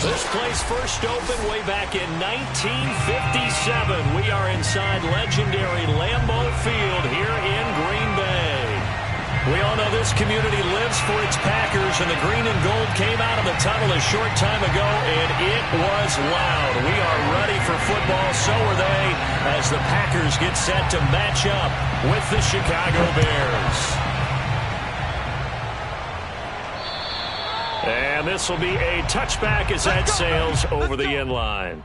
This place first opened way back in 1957. We are inside legendary Lambeau Field here in Green Bay. We all know this community lives for its Packers, and the green and gold came out of the tunnel a short time ago, and it was loud. We are ready for football, so are they, as the Packers get set to match up with the Chicago Bears. And this will be a touchback as that sails over the end line.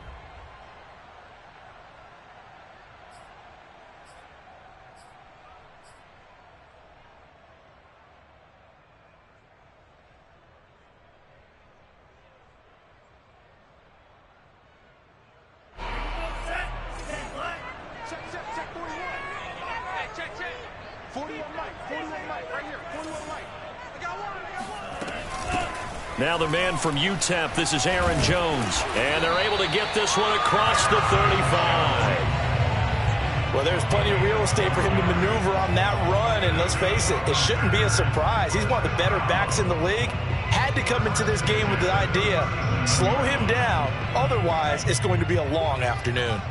Now the man from UTEP, this is Aaron Jones. And they're able to get this one across the 35. Well, there's plenty of real estate for him to maneuver on that run. And let's face it, it shouldn't be a surprise. He's one of the better backs in the league. Had to come into this game with the idea, slow him down. Otherwise, it's going to be a long afternoon.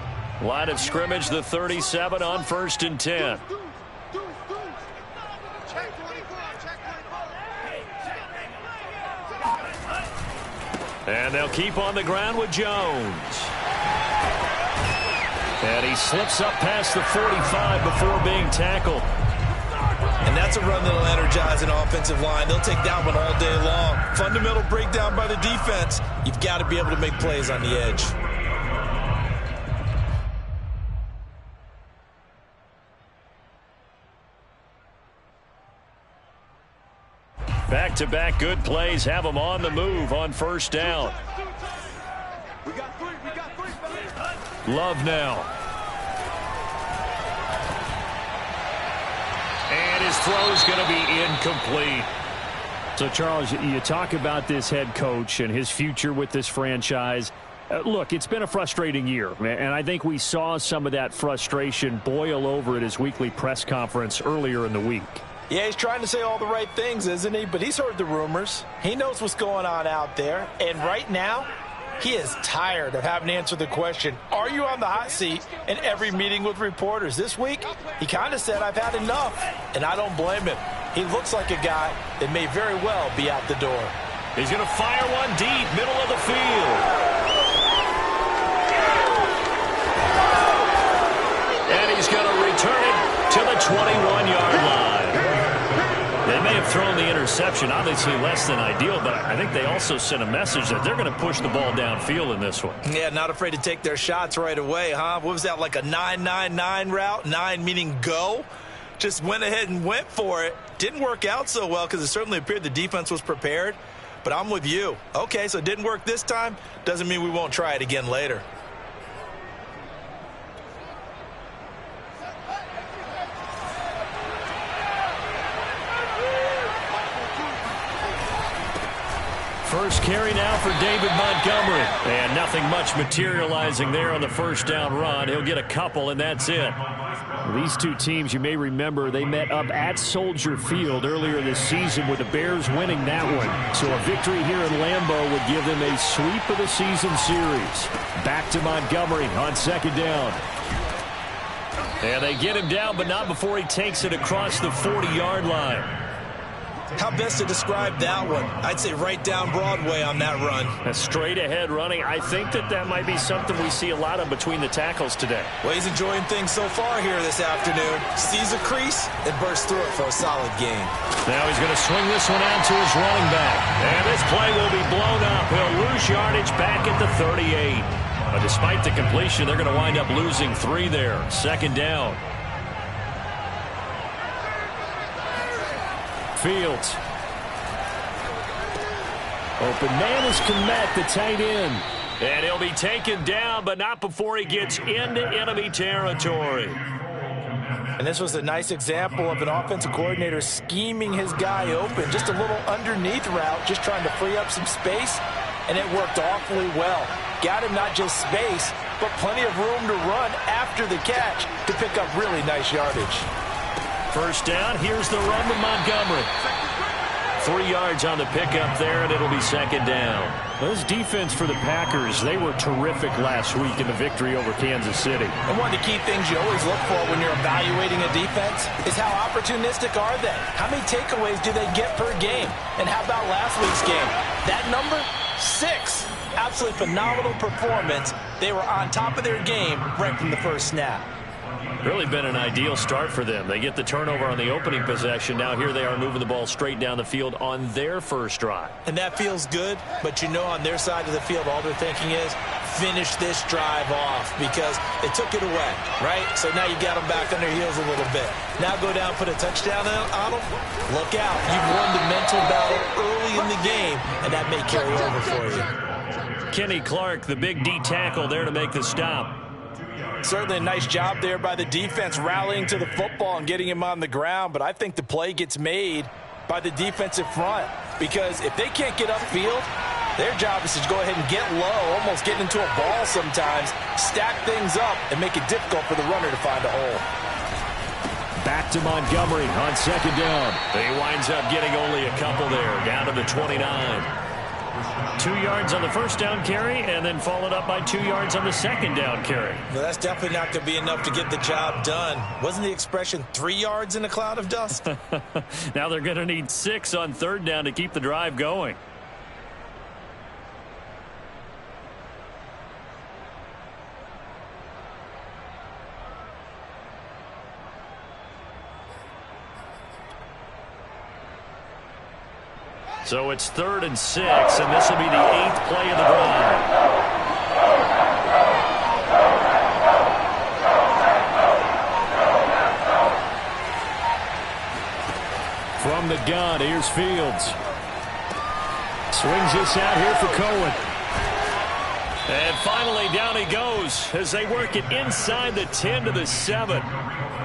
Line of scrimmage, the 37 on 1st and 10. And they'll keep on the ground with Jones. And he slips up past the 45 before being tackled. And that's a run that'll energize an offensive line. They'll take that one all day long. Fundamental breakdown by the defense. You've got to be able to make plays on the edge. Back-to-back good plays have them on the move on 1st down. Love now. And his throw's going to be incomplete. So, Charles, you talk about this head coach and his future with this franchise. Look, it's been a frustrating year, and I think we saw some of that frustration boil over at his weekly press conference earlier in the week. Yeah, he's trying to say all the right things, isn't he? But he's heard the rumors. He knows what's going on out there. And right now, he is tired of having to answer the question, are you on the hot seat, in every meeting with reporters. This week, he kind of said, I've had enough. And I don't blame him. He looks like a guy that may very well be out the door. He's going to fire one deep, middle of the field. And he's going to return it to the 21-yard line. They may have thrown the interception, obviously less than ideal, but I think they also sent a message that they're going to push the ball downfield in this one. Yeah, not afraid to take their shots right away, huh? What was that, like a 9-9-9 route? 9 meaning go? Just went ahead and went for it. Didn't work out so well because it certainly appeared the defense was prepared. But I'm with you. Okay, so it didn't work this time. Doesn't mean we won't try it again later. First carry now for David Montgomery. And nothing much materializing there on the 1st down run. He'll get a couple, and that's it. These two teams, you may remember, they met up at Soldier Field earlier this season with the Bears winning that one. So a victory here in Lambeau would give them a sweep of the season series. Back to Montgomery on 2nd down. And they get him down, but not before he takes it across the 40-yard line. How best to describe that one? I'd say right down Broadway on that run. A straight ahead running. I think that might be something we see a lot of between the tackles today. Well, he's enjoying things so far here this afternoon. Sees a crease and bursts through it for a solid gain. Now he's going to swing this one out to his running back. And this play will be blown up. He'll lose yardage back at the 38. But despite the completion, they're going to wind up losing 3 there. Second down. Fields. Open man is Komet, the tight end. And he'll be taken down, but not before he gets into enemy territory. And this was a nice example of an offensive coordinator scheming his guy open. Just a little underneath route, just trying to free up some space. And it worked awfully well. Got him not just space, but plenty of room to run after the catch to pick up really nice yardage. First down, here's the run to Montgomery. 3 yards on the pickup there, and it'll be second down. Those defense for the Packers, they were terrific last week in the victory over Kansas City. And one of the key things you always look for when you're evaluating a defense is how opportunistic are they? How many takeaways do they get per game? And how about last week's game? That number? 6. Absolutely phenomenal performance. They were on top of their game right from the first snap. Really been an ideal start for them. They get the turnover on the opening possession. Now here they are moving the ball straight down the field on their first drive. And that feels good, but you know on their side of the field all they're thinking is finish this drive off because they took it away, right? So now you got them back on their heels a little bit. Now go down, put a touchdown on them. Look out. You've won the mental battle early in the game, and that may carry over for you. Kenny Clark, the big D tackle there to make the stop. Certainly a nice job there by the defense rallying to the football and getting him on the ground, but I think the play gets made by the defensive front because if they can't get upfield, their job is to go ahead and get low, almost get into a ball sometimes, stack things up, and make it difficult for the runner to find a hole. Back to Montgomery on second down. He winds up getting only a couple there, down to the 29. 2 yards on the first down carry, and then followed up by 2 yards on the second down carry. Well, that's definitely not going to be enough to get the job done. Wasn't the expression 3 yards in a cloud of dust? Now they're going to need 6 on third down to keep the drive going. So it's 3rd and 6, and this will be the 8th play of the drive. From the gun, here's Fields. Swings this out here for Cohen. And finally down he goes as they work it inside the 10 to the 7.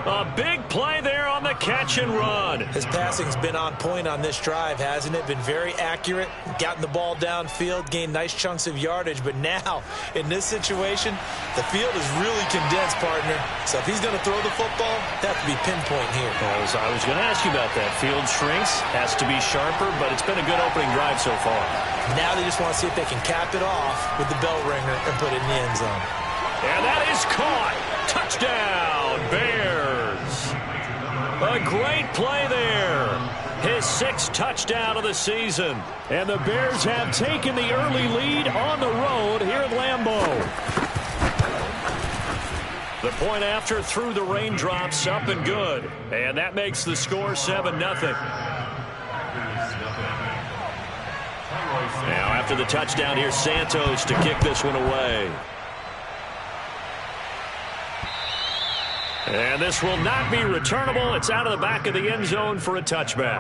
A big play there on the catch and run. His passing's been on point on this drive, hasn't it? Been very accurate, gotten the ball downfield, gained nice chunks of yardage. But now, in this situation, the field is really condensed, partner. So if he's going to throw the football, that could be pinpoint here. I was going to ask you about that. Field shrinks, has to be sharper, but it's been a good opening drive so far. Now they just want to see if they can cap it off with the bell ringer and put it in the end zone. And that is caught. Touchdown, Bears. A great play there. His 6th touchdown of the season. And the Bears have taken the early lead on the road here at Lambeau. The point after through the raindrops up and good. And that makes the score 7-0. Now after the touchdown, here's Santos to kick this one away. And this will not be returnable. It's out of the back of the end zone for a touchback.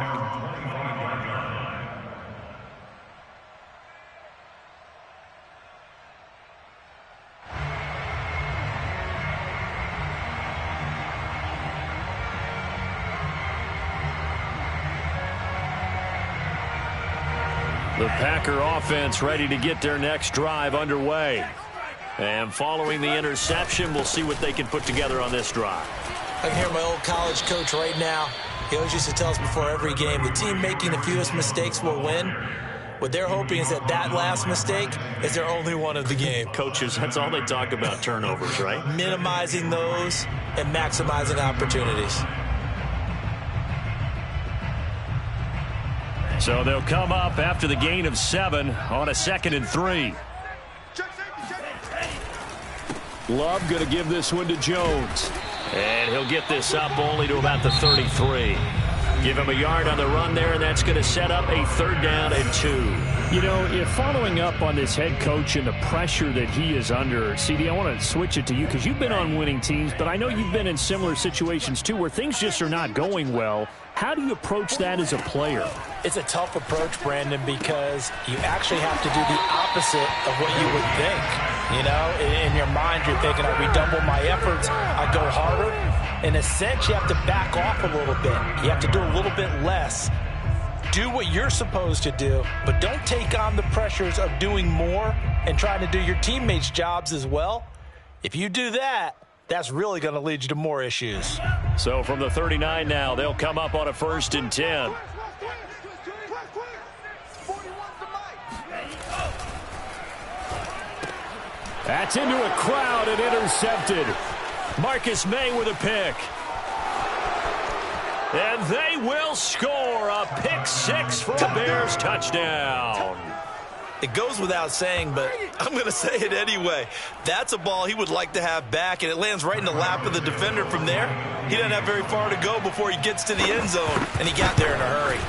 The Packer offense ready to get their next drive underway. And following the interception, we'll see what they can put together on this drive. I can hear my old college coach right now. He always used to tell us before every game, the team making the fewest mistakes will win. What they're hoping is that last mistake is their only one of the game. Coaches, that's all they talk about, turnovers, right? Minimizing those and maximizing opportunities. So they'll come up after the gain of 7 on a 2nd and 3. Love going to give this one to Jones. And he'll get this up only to about the 33. Give him a yard on the run there, and that's going to set up a 3rd down and 2. You know, if following up on this head coach and the pressure that he is under, CD, I want to switch it to you because you've been on winning teams, but I know you've been in similar situations too where things just are not going well. How do you approach that as a player? It's a tough approach, Brandon, because you actually have to do the opposite of what you would think. You know, in your mind, you're thinking, I redouble my efforts, I go harder. In a sense, you have to back off a little bit. You have to do a little bit less. Do what you're supposed to do, but don't take on the pressures of doing more and trying to do your teammates' jobs as well. If you do that, that's really going to lead you to more issues. So from the 39 now, they'll come up on a 1st and 10. That's into a crowd and intercepted. Marcus May with a pick. And they will score a pick 6 for a Bears touchdown. It goes without saying, but I'm going to say it anyway. That's a ball he would like to have back, and it lands right in the lap of the defender from there. He doesn't have very far to go before he gets to the end zone, and he got there in a hurry.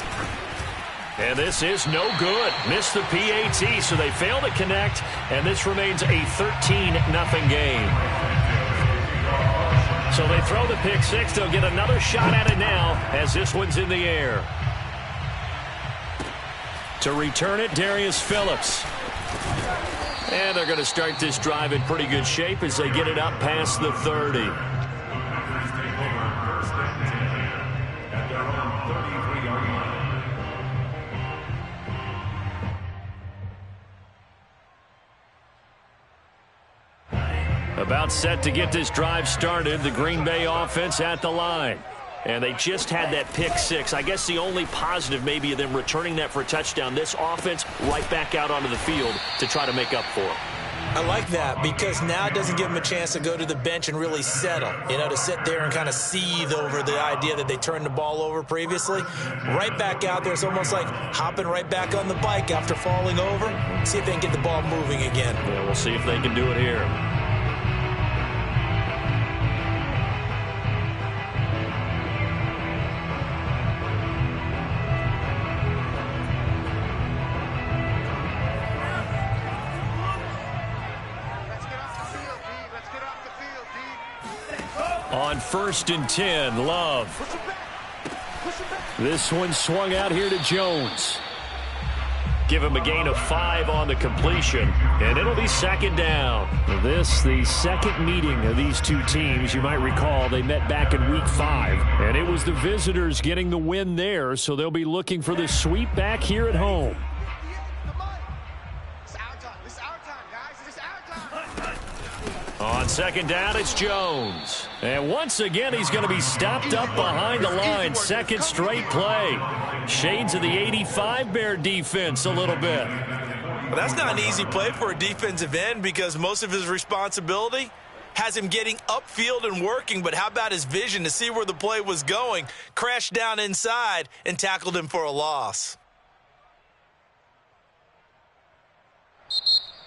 And this is no good. Missed the PAT, so they fail to connect, and this remains a 13-0 game. So they throw the pick 6. They'll get another shot at it now as this one's in the air. To return it, Darius Phillips. And they're going to start this drive in pretty good shape as they get it up past the 30. About set to get this drive started. The Green Bay offense at the line. And they just had that pick 6. I guess the only positive maybe of them returning that for a touchdown. This offense right back out onto the field to try to make up for it. I like that because now it doesn't give them a chance to go to the bench and really settle. You know, to sit there and kind of seethe over the idea that they turned the ball over previously. Right back out there. It's almost like hopping right back on the bike after falling over. See if they can get the ball moving again. Yeah, we'll see if they can do it here. On 1st and 10, Love. This one swung out here to Jones. Give him a gain of 5 on the completion, and it'll be 2nd down. This, the second meeting of these two teams. You might recall they met back in Week 5, and it was the visitors getting the win there, so they'll be looking for the sweep back here at home. On 2nd down, it's Jones. And once again, he's going to be stopped up behind the line. 2nd straight play. Shades of the 85 Bear defense a little bit. Well, that's not an easy play for a defensive end because most of his responsibility has him getting upfield and working, but how about his vision to see where the play was going, crashed down inside, and tackled him for a loss.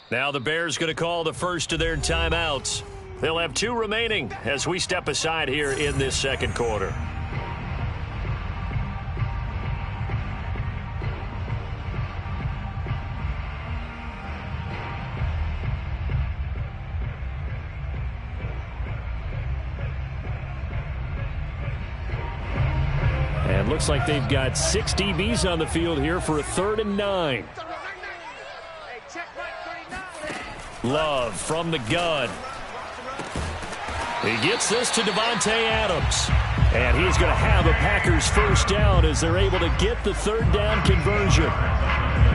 Now the Bears going to call the first of their timeouts. They'll have 2 remaining as we step aside here in this 2nd quarter. And looks like they've got 6 DBs on the field here for a 3rd and 9. Love from the gun. He gets this to Devontae Adams. And he's going to have a Packers 1st down as they're able to get the 3rd down conversion.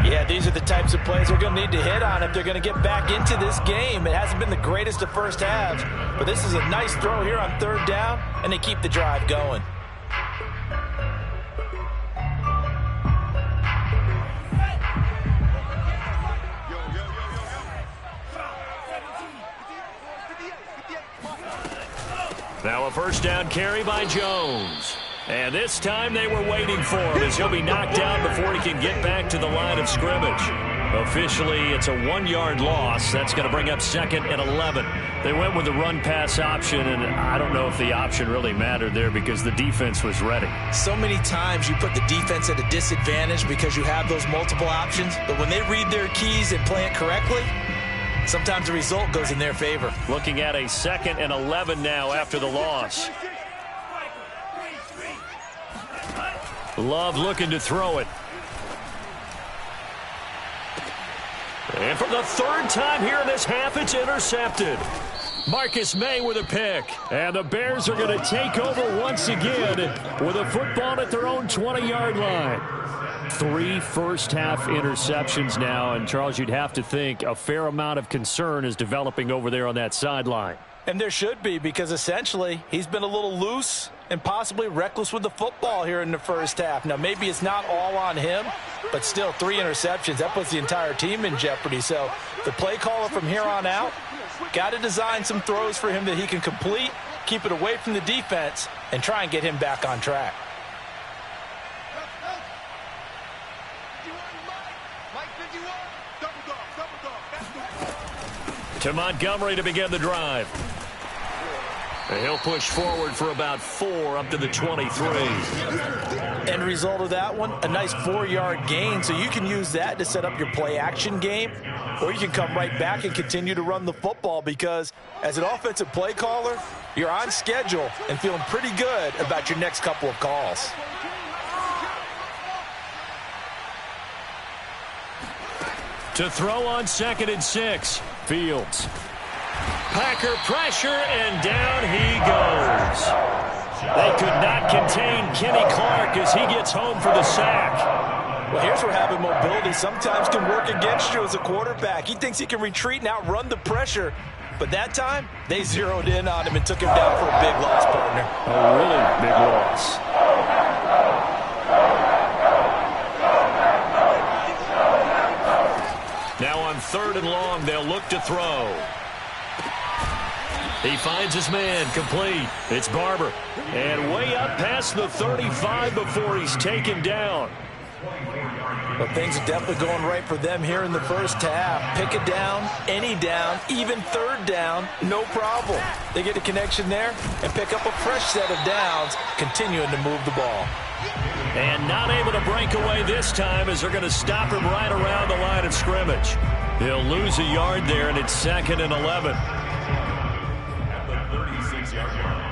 Yeah, these are the types of plays they're going to need to hit on if they're going to get back into this game. It hasn't been the greatest of first halves, but this is a nice throw here on 3rd down, and they keep the drive going. Now a 1st down carry by Jones. And this time they were waiting for him as he'll be knocked out before he can get back to the line of scrimmage. Officially, it's a 1-yard loss. That's going to bring up 2nd and 11. They went with the run-pass option, and I don't know if the option really mattered there because the defense was ready. So many times you put the defense at a disadvantage because you have those multiple options, but when they read their keys and play it correctly, sometimes the result goes in their favor. Looking at a 2nd and 11 now after the loss. Love looking to throw it. And for the 3rd time here in this half, it's intercepted. Marcus May with a pick. And the Bears are going to take over once again with a football at their own 20-yard line. 3 first-half interceptions now. And, Charles, you'd have to think a fair amount of concern is developing over there on that sideline. And there should be, because essentially he's been a little loose and possibly reckless with the football here in the first half. Now, maybe it's not all on him, but still 3 interceptions. That puts the entire team in jeopardy. So the play caller from here on out got to design some throws for him that he can complete, keep it away from the defense, and try and get him back on track. To Montgomery to begin the drive. And he'll push forward for about 4 up to the 23. End result of that one, a nice 4-yard gain. So you can use that to set up your play-action game, or you can come right back and continue to run the football because as an offensive play caller, you're on schedule and feeling pretty good about your next couple of calls. To throw on 2nd and 6. Fields. Packer pressure, and down he goes. They could not contain Kenny Clark as he gets home for the sack. Well, here's where having mobility sometimes can work against you as a quarterback. He thinks he can retreat and outrun the pressure. But that time, they zeroed in on him and took him down for a big loss, partner. A really big loss. Now on 3rd and long, they'll look to throw. He finds his man, complete. It's Barber. And way up past the 35 before he's taken down. Well, things are definitely going right for them here in the first half. Pick a down, any down, even 3rd down, no problem. They get a connection there and pick up a fresh set of downs, continuing to move the ball. And not able to break away this time as they're going to stop him right around the line of scrimmage. He'll lose a yard there, and it's 2nd and 11. At the 36-yard line.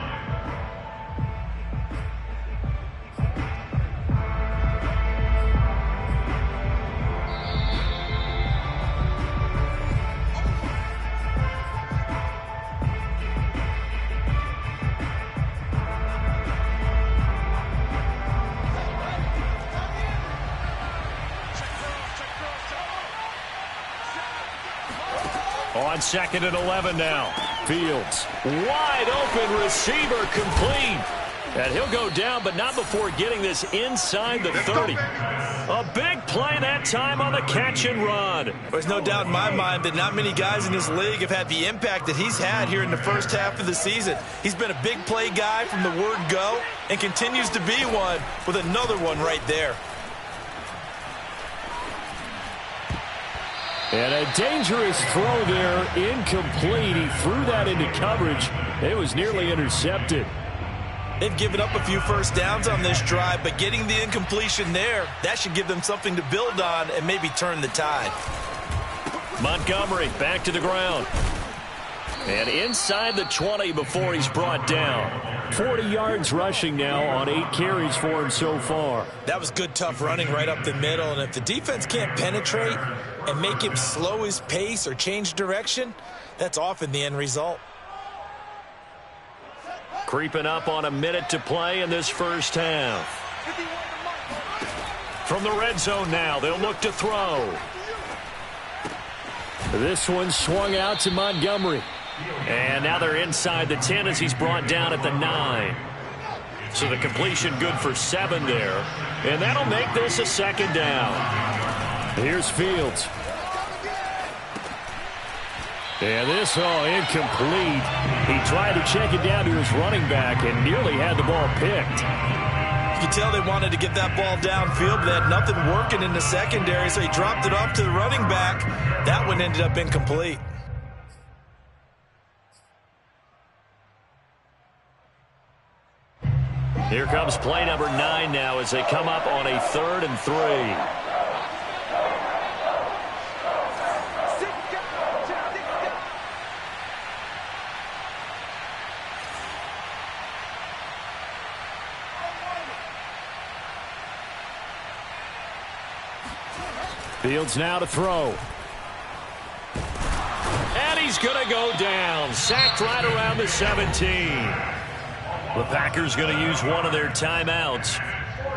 On 2nd and 11 now. Fields. Wide open receiver, complete. And he'll go down, but not before getting this inside the 30. A big play that time on the catch and run. There's no doubt in my mind that not many guys in this league have had the impact that he's had here in the first half of the season. He's been a big play guy from the word go and continues to be one with another one right there. And a dangerous throw there, incomplete. He threw that into coverage. It was nearly intercepted. They've given up a few first downs on this drive, but getting the incompletion there, that should give them something to build on and maybe turn the tide. Montgomery back to the ground. And inside the 20 before he's brought down. 40 yards rushing now on 8 carries for him so far. That was good, tough running right up the middle. And if the defense can't penetrate and make him slow his pace or change direction, that's often the end result. Creeping up on a minute to play in this first half. From the red zone now, they'll look to throw. This one swung out to Montgomery. And now they're inside the 10 as he's brought down at the 9. So the completion good for 7 there. And that'll make this a 2nd down. Here's Fields. And this, incomplete. He tried to check it down to his running back and nearly had the ball picked. You could tell they wanted to get that ball downfield, but they had nothing working in the secondary, so he dropped it off to the running back. That one ended up incomplete. Here comes play number 9 now as they come up on a 3rd and 3. Fields now to throw. And he's going to go down. Sacked right around the 17. The Packers going to use one of their timeouts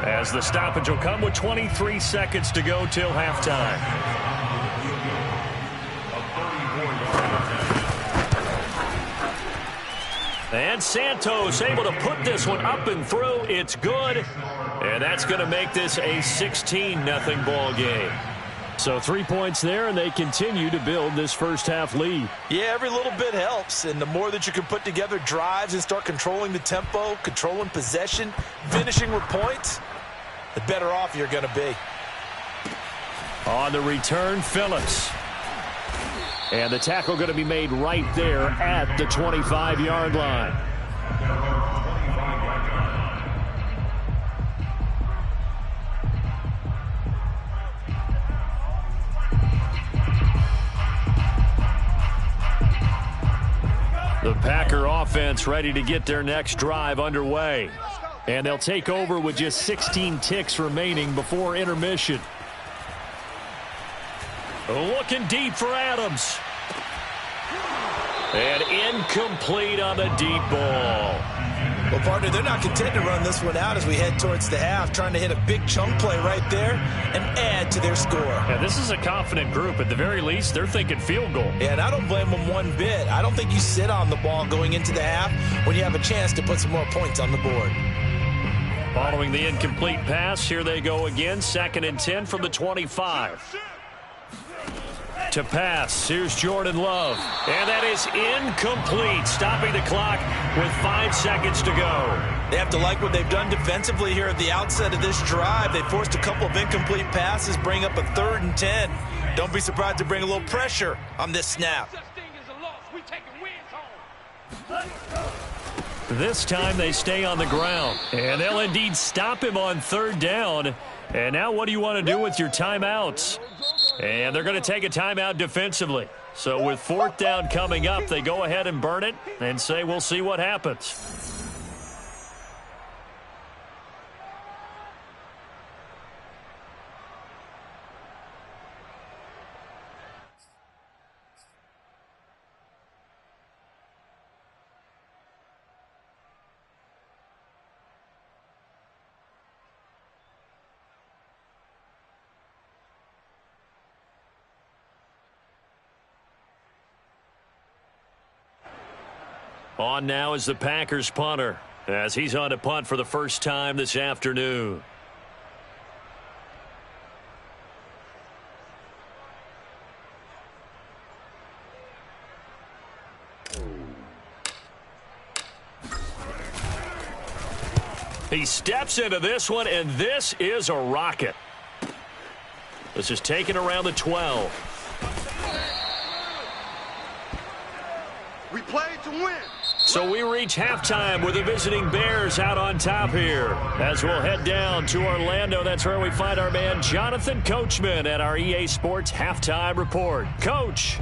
as the stoppage will come with 23 seconds to go till halftime. And Santos able to put this one up and through. It's good. And that's going to make this a 16-0 ball game. So 3 points there, and they continue to build this first half lead. Yeah, every little bit helps, and the more that you can put together drives and start controlling the tempo, controlling possession, finishing with points, the better off you're going to be. On the return, Phillips. And the tackle going to be made right there at the 25-yard line. The Packer offense ready to get their next drive underway. And they'll take over with just 16 ticks remaining before intermission. Looking deep for Adams. And incomplete on the deep ball. Well, partner, they're not content to run this one out as we head towards the half, trying to hit a big chunk play right there and add to their score. Yeah, this is a confident group. At the very least, they're thinking field goal. Yeah, and I don't blame them one bit. I don't think you sit on the ball going into the half when you have a chance to put some more points on the board. Following the incomplete pass, here they go again. 2nd and 10 from the 25. To pass, here's Jordan Love. And that is incomplete, stopping the clock with 5 seconds to go. They have to like what they've done defensively here at the outset of this drive. They forced a couple of incomplete passes, bring up a 3rd and 10. Don't be surprised to bring a little pressure on this snap. This time they stay on the ground. And they'll indeed stop him on 3rd down. And now what do you want to do with your timeouts? And they're going to take a timeout defensively. So with 4th down coming up, they go ahead and burn it and say we'll see what happens. On now is the Packers punter as he's on to punt for the first time this afternoon. He steps into this one, and this is a rocket. This is taken around the 12. We play to win. So we reach halftime with the visiting Bears out on top here. As we'll head down to Orlando, that's where we find our man Jonathan Coachman at our EA Sports Halftime Report. Coach.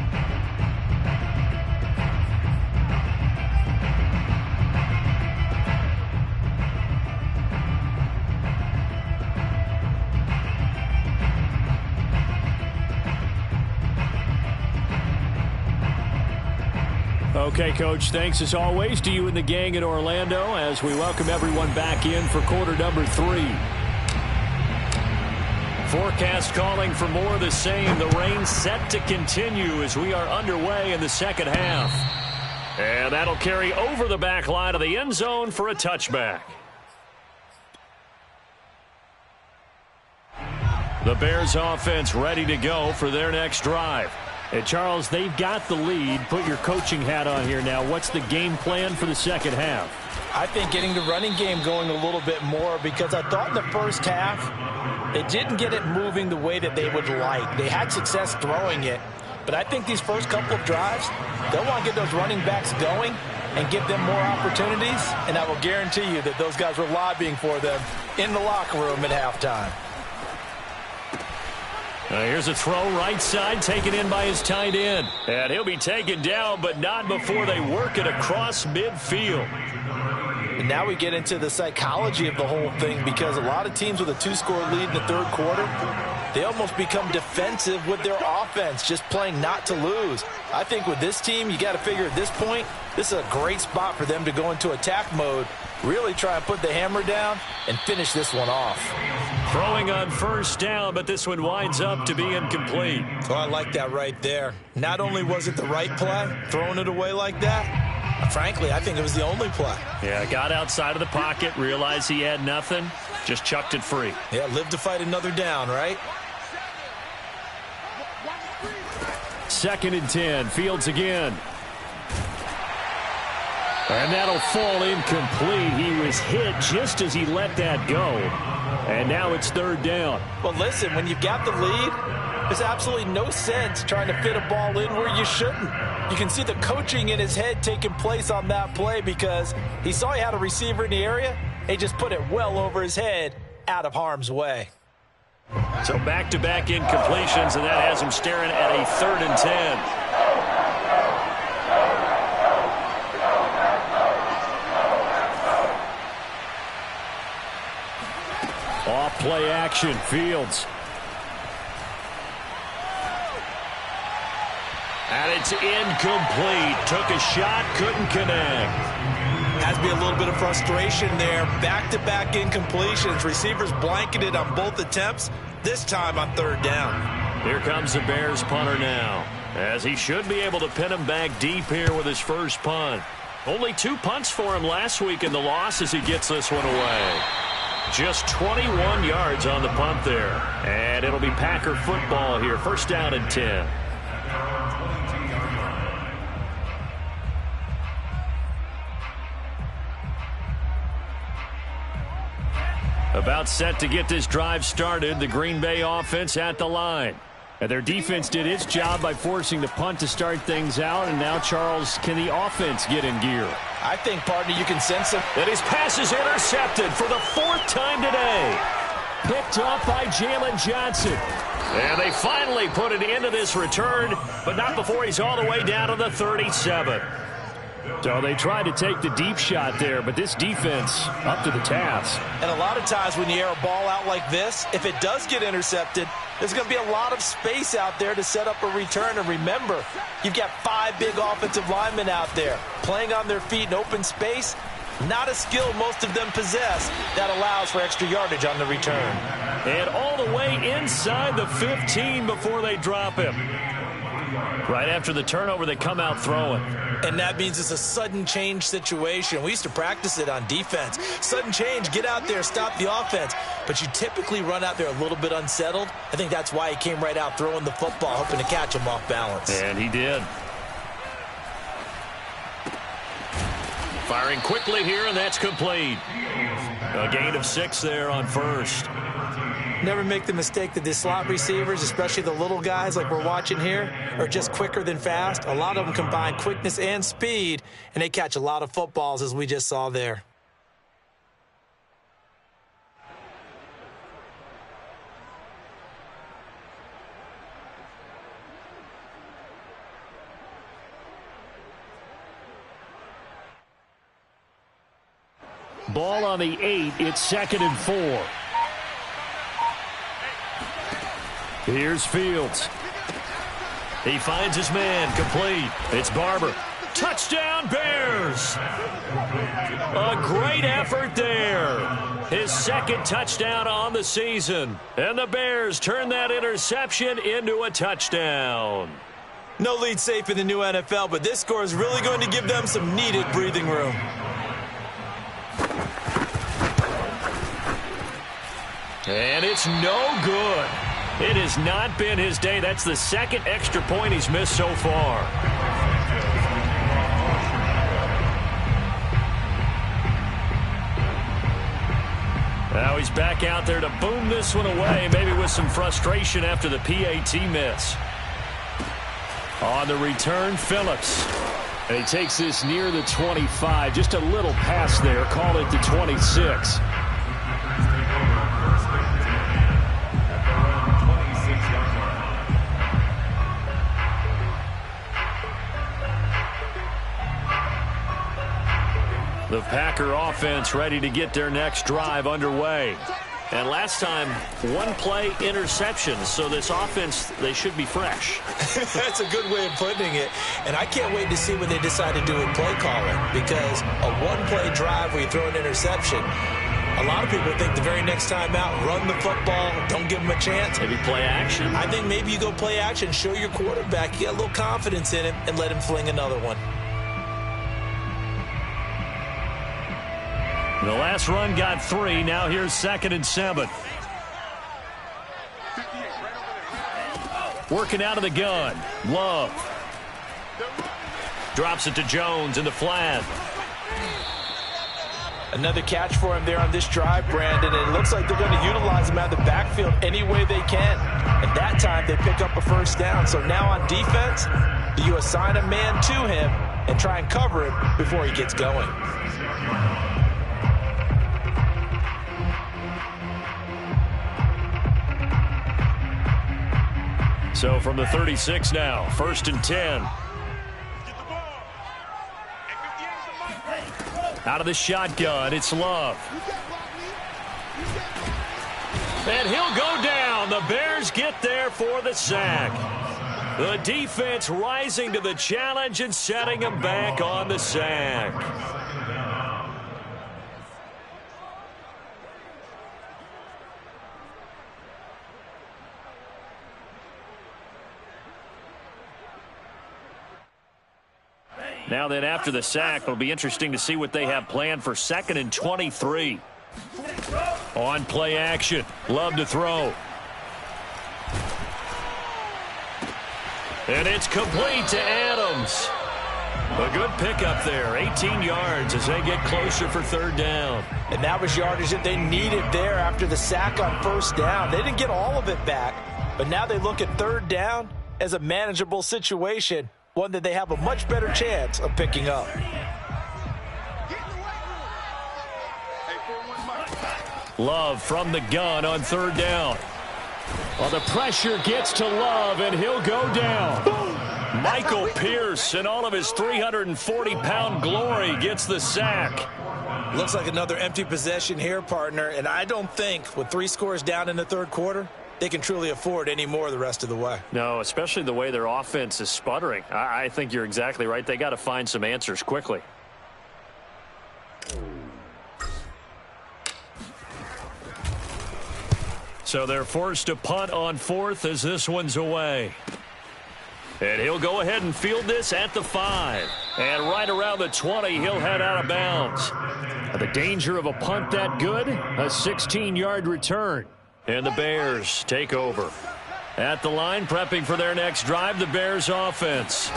Okay, Coach, thanks as always to you and the gang in Orlando as we welcome everyone back in for quarter number 3. Forecast calling for more of the same. The rain set to continue as we are underway in the second half. And that'll carry over the back line of the end zone for a touchback. The Bears offense ready to go for their next drive. And Charles, they've got the lead. Put your coaching hat on here now. What's the game plan for the second half? I think getting the running game going a little bit more, because I thought in the first half they didn't get it moving the way that they would like. They had success throwing it, but I think these first couple of drives, they'll want to get those running backs going and give them more opportunities, and I will guarantee you that those guys were lobbying for them in the locker room at halftime. Here's a throw right side, taken in by his tight end. And he'll be taken down, but not before they work it across midfield. And now we get into the psychology of the whole thing, because a lot of teams with a 2-score lead in the third quarter, they almost become defensive with their offense, just playing not to lose. I think with this team, you got to figure at this point, this is a great spot for them to go into attack mode, really try and put the hammer down and finish this one off. Throwing on first down, but this one winds up to be incomplete. Oh, I like that right there. Not only was it the right play, throwing it away like that, frankly, I think it was the only play. Yeah, got outside of the pocket, realized he had nothing, just chucked it free. Yeah, live to fight another down, right? 2nd and 10, Fields again. And that'll fall incomplete. He was hit just as he let that go. And now it's 3rd down. Well, listen, when you've got the lead, there's absolutely no sense trying to fit a ball in where you shouldn't. You can see the coaching in his head taking place on that play, because he saw he had a receiver in the area. He just put it well over his head, out of harm's way. So back-to-back incompletions, and that has him staring at a 3rd and 10. Off play action, Fields. And it's incomplete. Took a shot, couldn't connect. Has to be a little bit of frustration there. Back-to-back incompletions. Receivers blanketed on both attempts, this time on 3rd down. Here comes the Bears punter now, as he should be able to pin him back deep here with his first punt. Only 2 punts for him last week in the loss as he gets this one away. Just 21 yards on the punt there. And it'll be Packer football here. 1st down and 10. About set to get this drive started, the Green Bay offense at the line. And their defense did its job by forcing the punt to start things out. And now, Charles, can the offense get in gear? I think, partner, you can sense it. And his pass is intercepted for the 4th time today. Picked up by Jalen Johnson. And they finally put an end to this return, but not before he's all the way down to the 37. So they tried to take the deep shot there, but this defense up to the task. And a lot of times when you air a ball out like this, if it does get intercepted, there's going to be a lot of space out there to set up a return. And remember, you've got 5 big offensive linemen out there playing on their feet in open space. Not a skill most of them possess that allows for extra yardage on the return. And all the way inside the 15 before they drop him. Right after the turnover, they come out throwing. And that means it's a sudden change situation. We used to practice it on defense. Sudden change, get out there, stop the offense. But you typically run out there a little bit unsettled. I think that's why he came right out throwing the football, hoping to catch him off balance. And he did. Firing quickly here, and that's complete. A gain of 6 there on 1st. Never make the mistake that the slot receivers, especially the little guys like we're watching here, are just quicker than fast. A lot of them combine quickness and speed, and they catch a lot of footballs, as we just saw there. Ball on the 8. It's 2nd and 4. Here's Fields. He finds his man, complete. It's Barber. Touchdown, Bears! A great effort there. His 2nd touchdown on the season. And the Bears turn that interception into a touchdown. No lead safe in the new NFL, but this score is really going to give them some needed breathing room. And it's no good. It has not been his day. That's the 2nd extra point he's missed so far. he's back out there to boom this one away, maybe with some frustration after the PAT miss. On the return, Phillips. And he takes this near the 25. Just a little pass there. Call it the 26. The Packer offense ready to get their next drive underway. And last time, one-play interceptions. So this offense, they should be fresh. That's a good way of putting it. And I can't wait to see what they decide to do with play calling. Because a one-play drive where you throw an interception, a lot of people think the very next time out, run the football, don't give them a chance. Maybe play action. I think maybe you go play action, show your quarterback, you got a little confidence in him, and let him fling another one. The last run got 3. Now here's 2nd and 7. Working out of the gun. Love. Drops it to Jones in the flat. Another catch for him there on this drive, Brandon. And it looks like they're going to utilize him out of the backfield any way they can. And that time they pick up a first down. So now on defense, do you assign a man to him and try and cover him before he gets going? So from the 36 now, 1st and 10. Out of the shotgun, it's Love. And he'll go down. The Bears get there for the sack. The defense rising to the challenge and setting him back on the sack. Now then, after the sack, it'll be interesting to see what they have planned for 2nd and 23. On play action. Love to throw. And it's complete to Adams. A good pickup there. 18 yards as they get closer for 3rd down. And that was yardage that they needed there after the sack on 1st down. They didn't get all of it back, but now they look at 3rd down as a manageable situation, one that they have a much better chance of picking up. Love from the gun on 3rd down. Well, the pressure gets to Love, and he'll go down. Michael Pierce, in all of his 340-pound glory, gets the sack. Looks like another empty possession here, partner. And I don't think, with 3 scores down in the 3rd quarter, they can truly afford any more the rest of the way. No, especially the way their offense is sputtering. I think you're exactly right. They got to find some answers quickly. So they're forced to punt on 4th as this one's away. And he'll go ahead and field this at the 5. And right around the 20, he'll head out of bounds. The danger of a punt that good? A 16-yard return. And the Bears take over. At the line, prepping for their next drive, the Bears offense.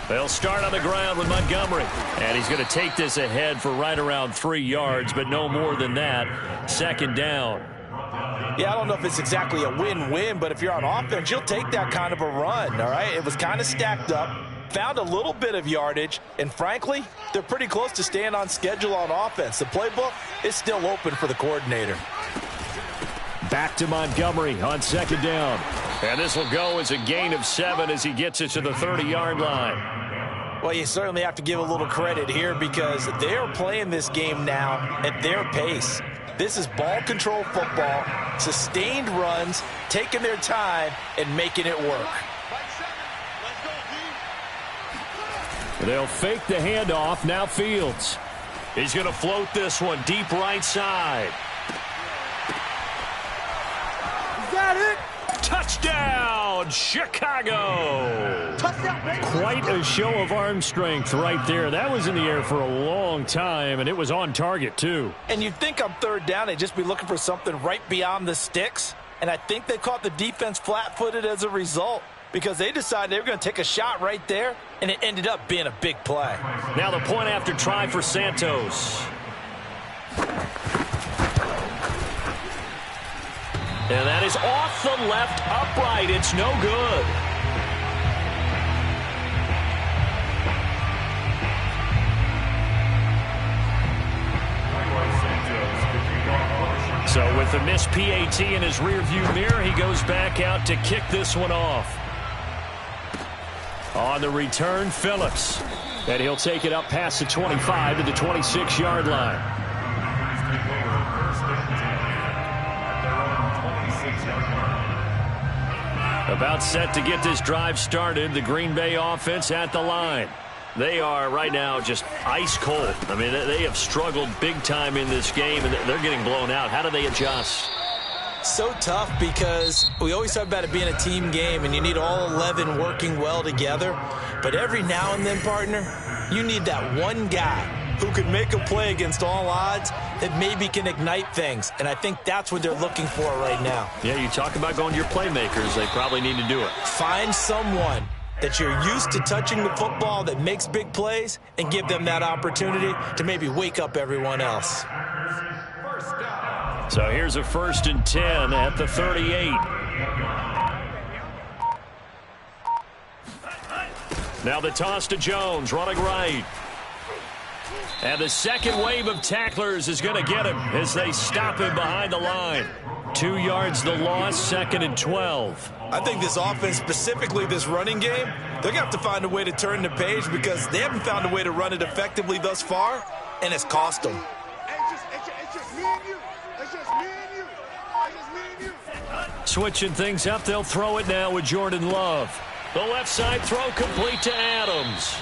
They'll start on the ground with Montgomery. And he's going to take this ahead for right around 3 yards, but no more than that. 2nd down. Yeah, I don't know if it's exactly a win-win, but if you're on offense, you'll take that kind of a run, all right? It was kind of stacked up, found a little bit of yardage, and frankly, they're pretty close to staying on schedule on offense. The playbook is still open for the coordinator. Back to Montgomery on 2nd down. And this will go as a gain of 7 as he gets it to the 30-yard line. Well, you certainly have to give a little credit here because they're playing this game now at their pace. This is ball control football, sustained runs, taking their time, and making it work. They'll fake the handoff. Now Fields. He's going to float this one deep right side. Got it. Touchdown, Chicago. Touchdown. Quite a show of arm strength right there. That was in the air for a long time, and it was on target, too. And you'd think on 3rd down, they'd just be looking for something right beyond the sticks. And I think they caught the defense flat-footed as a result because they decided they were going to take a shot right there, and it ended up being a big play. Now the point after try for Santos. And that is off the left upright. It's no good. So with the missed PAT in his rearview mirror, he goes back out to kick this one off. On the return, Phillips. And he'll take it up past the 25 to the 26-yard line. About set to get this drive started, the Green Bay offense at the line. They are right now just ice cold. I mean, they have struggled big time in this game, and they're getting blown out. How do they adjust? So tough because we always talk about it being a team game, and you need all 11 working well together. But every now and then, partner, you need that one guy who could make a play against all odds that maybe can ignite things. And I think that's what they're looking for right now. Yeah, you talk about going to your playmakers. They probably need to do it. Find someone that you're used to touching the football that makes big plays and give them that opportunity to maybe wake up everyone else. So here's a 1st and 10 at the 38. Now the toss to Jones, running right. And the second wave of tacklers is going to get him as they stop him behind the line. 2 yards the loss, 2nd and 12. I think this offense, specifically this running game, they're going to have to find a way to turn the page because they haven't found a way to run it effectively thus far, and it's cost them. Switching things up, they'll throw it now with Jordan Love. The left side throw complete to Adams.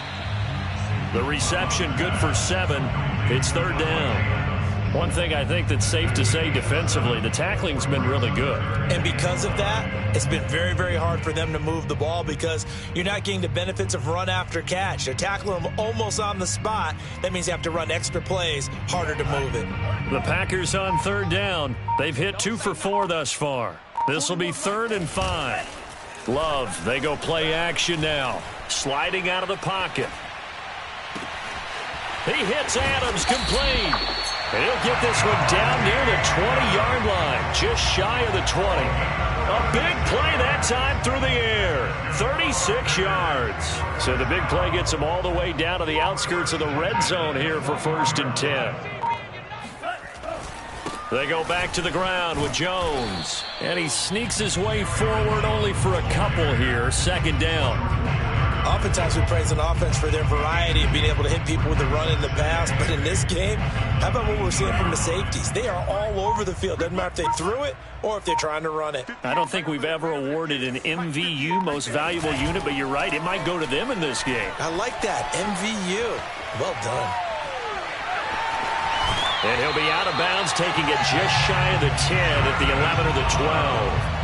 The reception good for 7. It's 3rd down. One thing I think that's safe to say defensively, the tackling's been really good. And because of that, it's been very, very hard for them to move the ball because you're not getting the benefits of run after catch. They're tackling them almost on the spot. That means you have to run extra plays, harder to move it. The Packers on 3rd down. They've hit 2 for 4 thus far. This will be 3rd and 5. Love, they go play action now. Sliding out of the pocket. He hits Adams complete. And he'll get this one down near the 20-yard line, just shy of the 20. A big play that time through the air, 36 yards. So the big play gets him all the way down to the outskirts of the red zone here for 1st and 10. They go back to the ground with Jones. And he sneaks his way forward only for a couple here, 2nd down. Oftentimes we praise an offense for their variety of being able to hit people with the run in the pass. But in this game, how about what we're seeing from the safeties? They are all over the field. Doesn't matter if they threw it or if they're trying to run it. I don't think we've ever awarded an MVU, most valuable unit, but you're right. It might go to them in this game. I like that. MVU. Well done. And he'll be out of bounds, taking it just shy of the 10 at the 11 or the 12.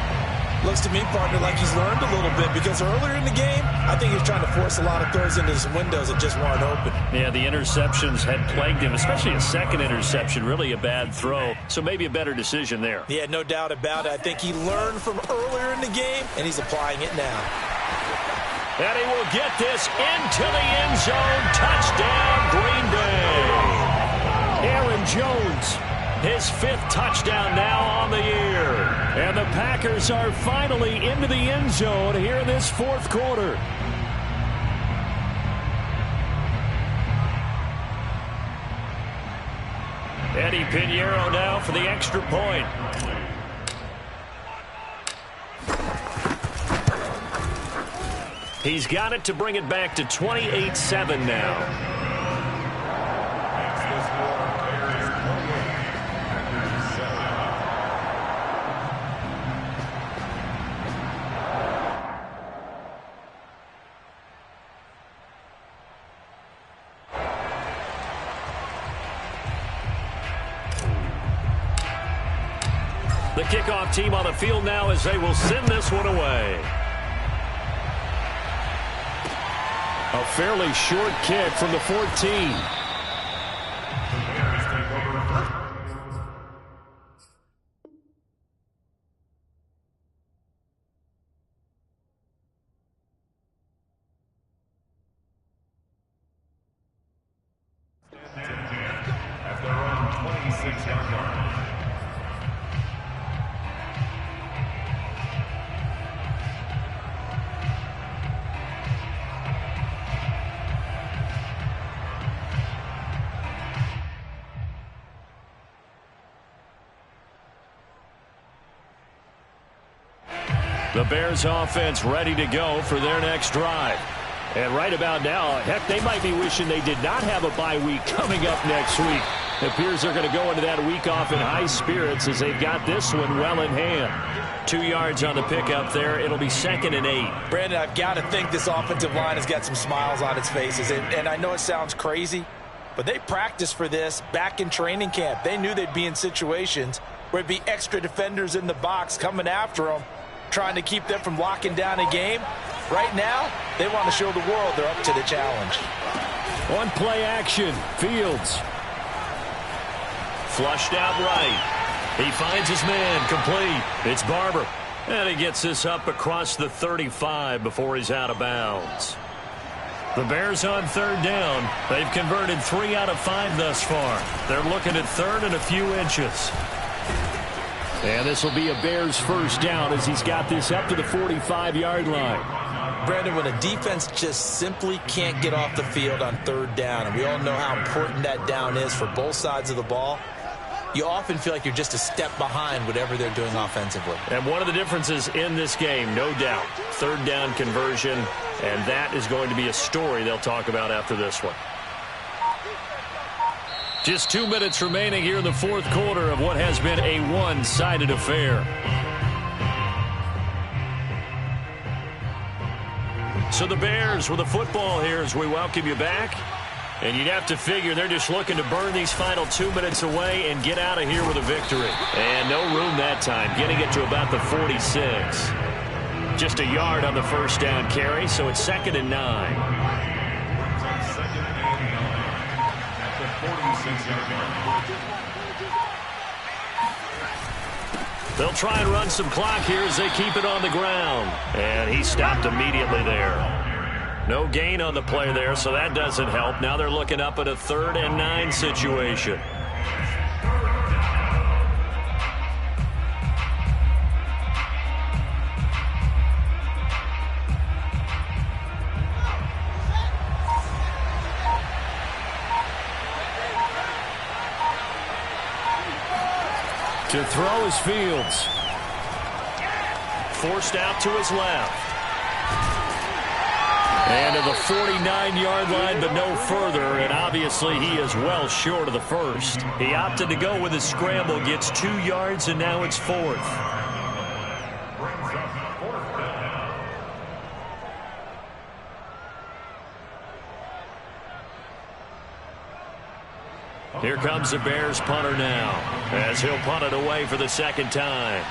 Looks to me, partner, like he's learned a little bit because earlier in the game, I think he was trying to force a lot of throws into some windows that just weren't open. Yeah, the interceptions had plagued him, especially a second interception, really a bad throw. So maybe a better decision there. Yeah, no doubt about it. I think he learned from earlier in the game, and he's applying it now. And he will get this into the end zone. Touchdown, Green Bay. Aaron Jones. His 5th touchdown now on the year. And the Packers are finally into the end zone here in this 4th quarter. Eddie Pinheiro now for the extra point. He's got it to bring it back to 28-7 now. The kickoff team on the field now as they will send this one away. A fairly short kick from the 14. At their own 26-yard line. The Bears offense ready to go for their next drive. And right about now, heck, they might be wishing they did not have a bye week coming up next week. It appears they're going to go into that week off in high spirits as they've got this one well in hand. 2 yards on the pickup there. It'll be 2nd and 8. Brandon, I've got to think this offensive line has got some smiles on its faces. And I know it sounds crazy, but they practiced for this back in training camp. They knew they'd be in situations where it'd be extra defenders in the box coming after them, trying to keep them from locking down a game. Right now, they want to show the world they're up to the challenge. One play action. Fields. Flushed out right. He finds his man. Complete. It's Barber. And he gets this up across the 35 before he's out of bounds. The Bears on 3rd down. They've converted 3 out of 5 thus far. They're looking at 3rd and a few inches. And this will be a Bears first down as he's got this up to the 45-yard line. Brandon, when a defense just simply can't get off the field on 3rd down, and we all know how important that down is for both sides of the ball, you often feel like you're just a step behind whatever they're doing offensively. And one of the differences in this game, no doubt, 3rd down conversion, and that is going to be a story they'll talk about after this one. Just 2 minutes remaining here in the 4th quarter of what has been a one-sided affair. So the Bears with the football here as we welcome you back. And you'd have to figure they're just looking to burn these final 2 minutes away and get out of here with a victory. And no room that time, getting it to about the 46. Just a yard on the first down carry, so it's 2nd and 9. They'll try and run some clock here as they keep it on the ground. And he stopped immediately there. No gain on the play there, so that doesn't help. Now they're looking up at a 3rd and 9 situation. To throw is Fields. Forced out to his left. And to the 49-yard line, but no further. And obviously, he is well short of the first. He opted to go with his scramble, gets 2 yards, and now it's 4th. Here comes the Bears punter now, as he'll punt it away for the 2nd time.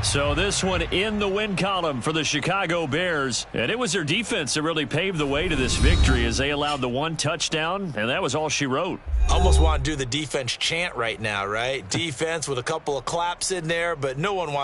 So this one in the win column for the Chicago Bears. And it was their defense that really paved the way to this victory as they allowed the 1 touchdown, and that was all she wrote. Almost want to do the defense chant right now, right? Defense with a couple of claps in there, but no one wants